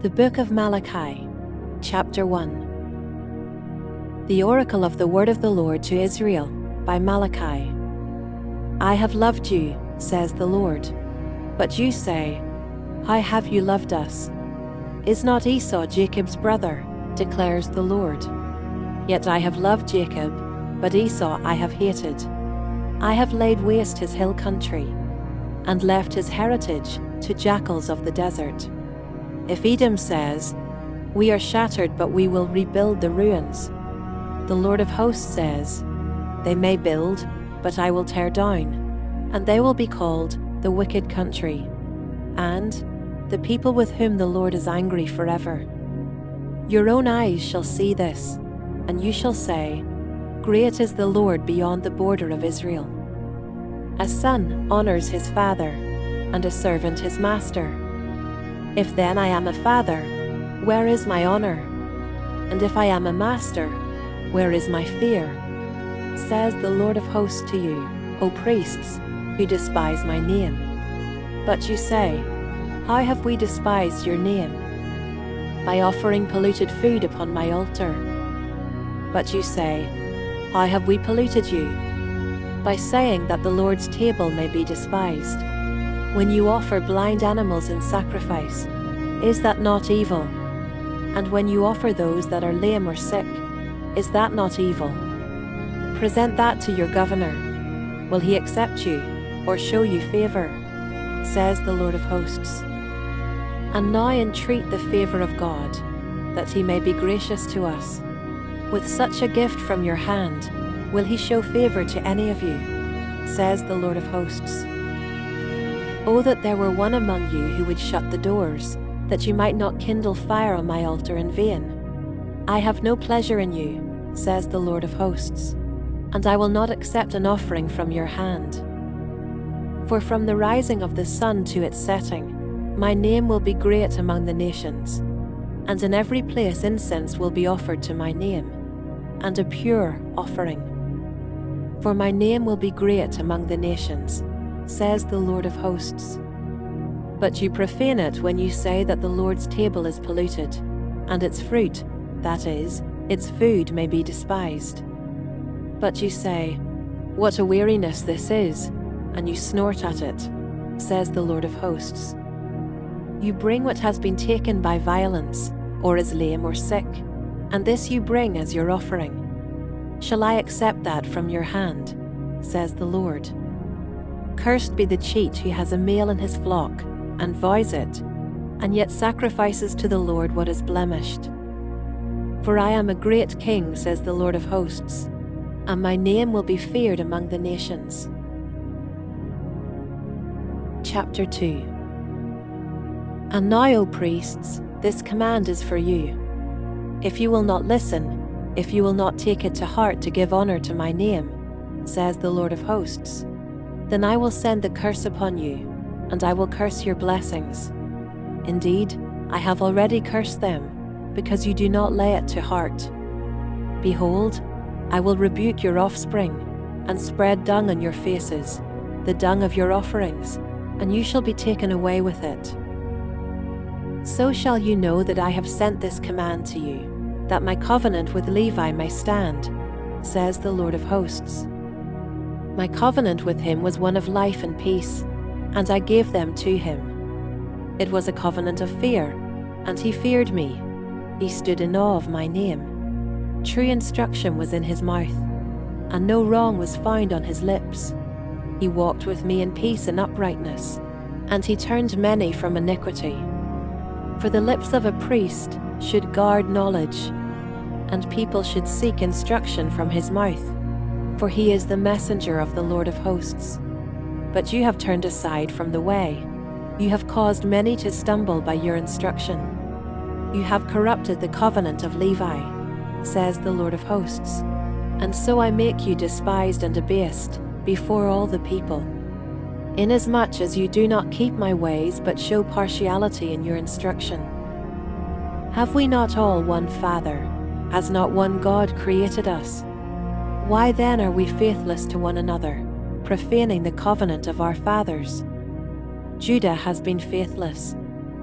The Book of Malachi, Chapter 1. The oracle of the word of the Lord to Israel, by Malachi. I have loved you, says the Lord. But you say, how have you loved us? Is not Esau Jacob's brother, declares the Lord. Yet I have loved Jacob, but Esau I have hated. I have laid waste his hill country, and left his heritage to jackals of the desert. If Edom says, we are shattered but we will rebuild the ruins, the Lord of hosts says, they may build, but I will tear down, and they will be called the wicked country, and the people with whom the Lord is angry forever. Your own eyes shall see this, and you shall say, great is the Lord beyond the border of Israel. A son honors his father, and a servant his master. If then I am a father, where is my honor? And if I am a master, where is my fear? Says the Lord of hosts to you, O priests, who despise my name. But you say, how have we despised your name? By offering polluted food upon my altar. But you say, how have we polluted you? By saying that the Lord's table may be despised. When you offer blind animals in sacrifice, is that not evil? And when you offer those that are lame or sick, is that not evil? Present that to your governor. Will he accept you, or show you favor? Says the Lord of hosts. And now entreat the favor of God, that he may be gracious to us. With such a gift from your hand, will he show favor to any of you? Says the Lord of hosts. Oh, that there were one among you who would shut the doors, that you might not kindle fire on my altar in vain. I have no pleasure in you, says the Lord of hosts, and I will not accept an offering from your hand. For from the rising of the sun to its setting, my name will be great among the nations, and in every place incense will be offered to my name, and a pure offering. For my name will be great among the nations, says the Lord of hosts. But you profane it when you say that the Lord's table is polluted, and its fruit, that is, its food, may be despised. But you say, what a weariness this is, and you snort at it, says the Lord of hosts. You bring what has been taken by violence, or is lame or sick, and this you bring as your offering. Shall I accept that from your hand, says the Lord? Cursed be the cheat who has a male in his flock, and vows it, and yet sacrifices to the Lord what is blemished. For I am a great king, says the Lord of hosts, and my name will be feared among the nations. Chapter 2. And now, O priests, this command is for you. If you will not listen, if you will not take it to heart to give honor to my name, says the Lord of hosts, then I will send the curse upon you, and I will curse your blessings. Indeed, I have already cursed them, because you do not lay it to heart. Behold, I will rebuke your offspring, and spread dung on your faces, the dung of your offerings, and you shall be taken away with it. So shall you know that I have sent this command to you, that my covenant with Levi may stand, says the Lord of hosts. My covenant with him was one of life and peace, and I gave them to him. It was a covenant of fear, and he feared me. He stood in awe of my name. True instruction was in his mouth, and no wrong was found on his lips. He walked with me in peace and uprightness, and he turned many from iniquity. For the lips of a priest should guard knowledge, and people should seek instruction from his mouth. For he is the messenger of the Lord of hosts. But you have turned aside from the way. You have caused many to stumble by your instruction. You have corrupted the covenant of Levi, says the Lord of hosts. And so I make you despised and abased before all the people. Inasmuch as you do not keep my ways but show partiality in your instruction. Have we not all one Father? Has not one God created us? Why then are we faithless to one another, profaning the covenant of our fathers? Judah has been faithless,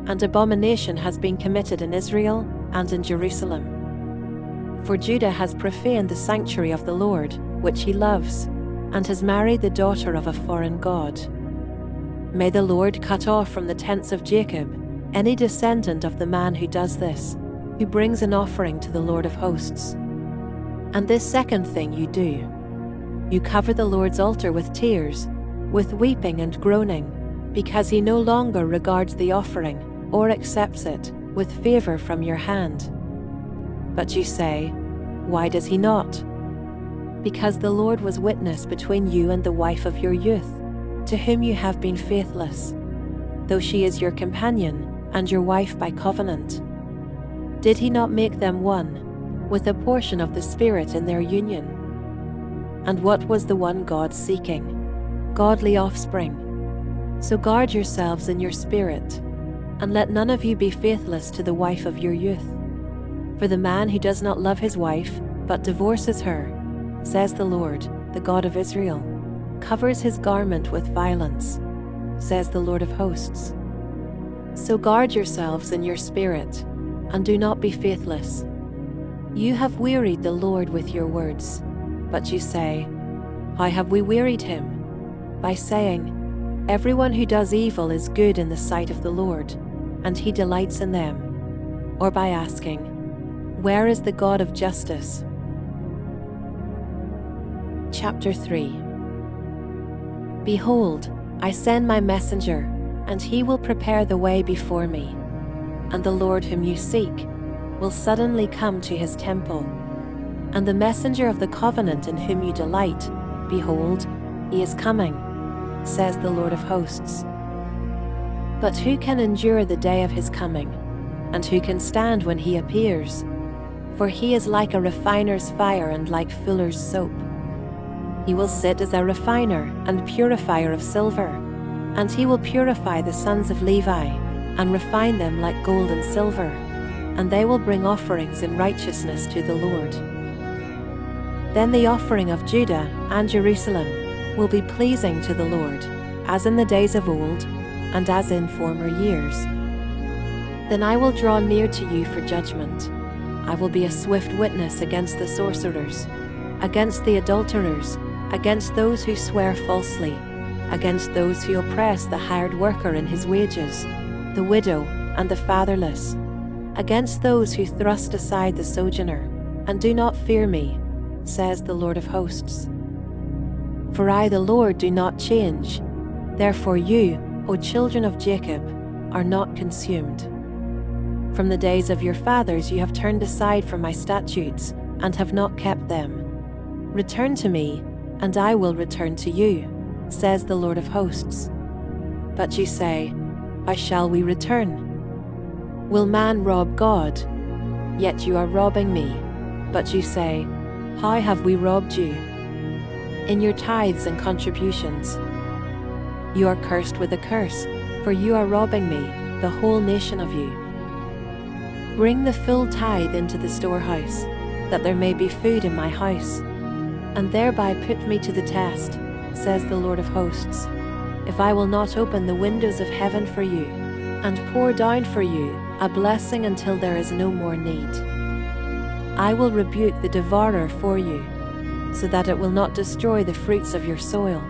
and abomination has been committed in Israel and in Jerusalem. For Judah has profaned the sanctuary of the Lord, which he loves, and has married the daughter of a foreign god. May the Lord cut off from the tents of Jacob any descendant of the man who does this, who brings an offering to the Lord of hosts. And this second thing you do: you cover the Lord's altar with tears, with weeping and groaning, because he no longer regards the offering or accepts it with favor from your hand. But you say, why does he not? Because the Lord was witness between you and the wife of your youth, to whom you have been faithless, though she is your companion and your wife by covenant. Did he not make them one, with a portion of the Spirit in their union? And what was the one God seeking? Godly offspring. So guard yourselves in your spirit, and let none of you be faithless to the wife of your youth. For the man who does not love his wife, but divorces her, says the Lord, the God of Israel, covers his garment with violence, says the Lord of hosts. So guard yourselves in your spirit, and do not be faithless. You have wearied the Lord with your words. But you say, how have we wearied him? By saying, everyone who does evil is good in the sight of the Lord, and he delights in them. Or by asking, where is the God of justice? Chapter 3. Behold, I send my messenger, and he will prepare the way before me. And the Lord whom you seek will suddenly come to his temple. And the messenger of the covenant in whom you delight, behold, he is coming, says the Lord of hosts. But who can endure the day of his coming? And who can stand when he appears? For he is like a refiner's fire and like fuller's soap. He will sit as a refiner and purifier of silver, and he will purify the sons of Levi, and refine them like gold and silver, and they will bring offerings in righteousness to the Lord. Then the offering of Judah and Jerusalem will be pleasing to the Lord, as in the days of old, and as in former years. Then I will draw near to you for judgment. I will be a swift witness against the sorcerers, against the adulterers, against those who swear falsely, against those who oppress the hired worker in his wages, the widow and the fatherless, against those who thrust aside the sojourner, and do not fear me, says the Lord of hosts. For I, the Lord, do not change. Therefore you, O children of Jacob, are not consumed. From the days of your fathers you have turned aside from my statutes, and have not kept them. Return to me, and I will return to you, says the Lord of hosts. But you say, how shall we return? Will man rob God? Yet you are robbing me. But you say, how have we robbed you? In your tithes and contributions. You are cursed with a curse, for you are robbing me, the whole nation of you. Bring the full tithe into the storehouse, that there may be food in my house, and thereby put me to the test, says the Lord of hosts, if I will not open the windows of heaven for you, and pour down for you a blessing until there is no more need. I will rebuke the devourer for you, so that it will not destroy the fruits of your soil,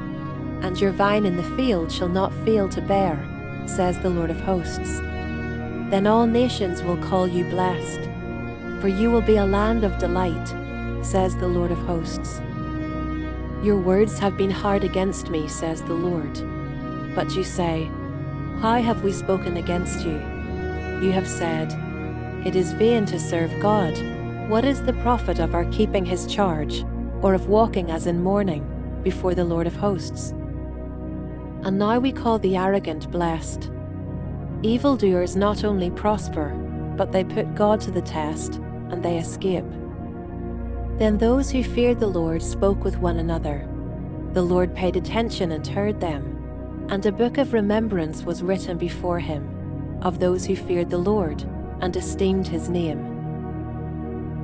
and your vine in the field shall not fail to bear, says the Lord of hosts. Then all nations will call you blessed, for you will be a land of delight, says the Lord of hosts. Your words have been hard against me, says the Lord. But you say, how have we spoken against you? You have said, it is vain to serve God. What is the profit of our keeping his charge, or of walking as in mourning, before the Lord of hosts? And now we call the arrogant blessed. Evildoers not only prosper, but they put God to the test, and they escape. Then those who feared the Lord spoke with one another. The Lord paid attention and heard them, and a book of remembrance was written before him, of those who feared the Lord, and esteemed his name.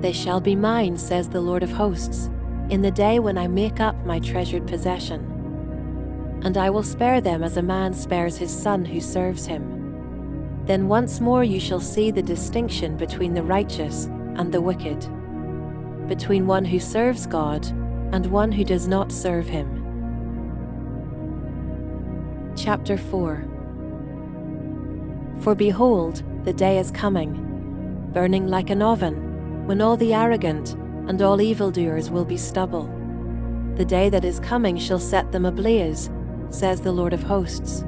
They shall be mine, says the Lord of hosts, in the day when I make up my treasured possession. And I will spare them as a man spares his son who serves him. Then once more you shall see the distinction between the righteous and the wicked, between one who serves God and one who does not serve him. Chapter 4. For behold, the day is coming, burning like an oven, when all the arrogant and all evildoers will be stubble. The day that is coming shall set them ablaze, says the Lord of hosts,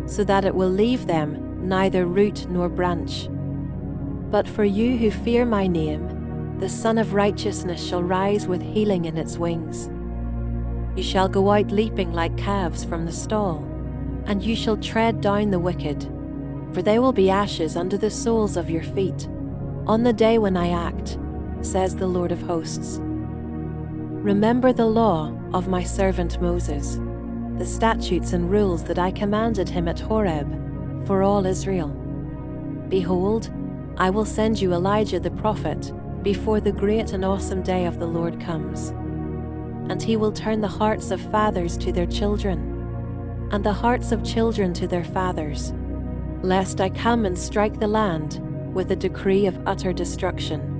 so that it will leave them neither root nor branch. But for you who fear my name, the Sun of Righteousness shall rise with healing in its wings. You shall go out leaping like calves from the stall, and you shall tread down the wicked, for they will be ashes under the soles of your feet, on the day when I act, says the Lord of hosts. Remember the law of my servant Moses, the statutes and rules that I commanded him at Horeb, for all Israel. Behold, I will send you Elijah the prophet before the great and awesome day of the Lord comes. And he will turn the hearts of fathers to their children, and the hearts of children to their fathers, lest I come and strike the land with a decree of utter destruction.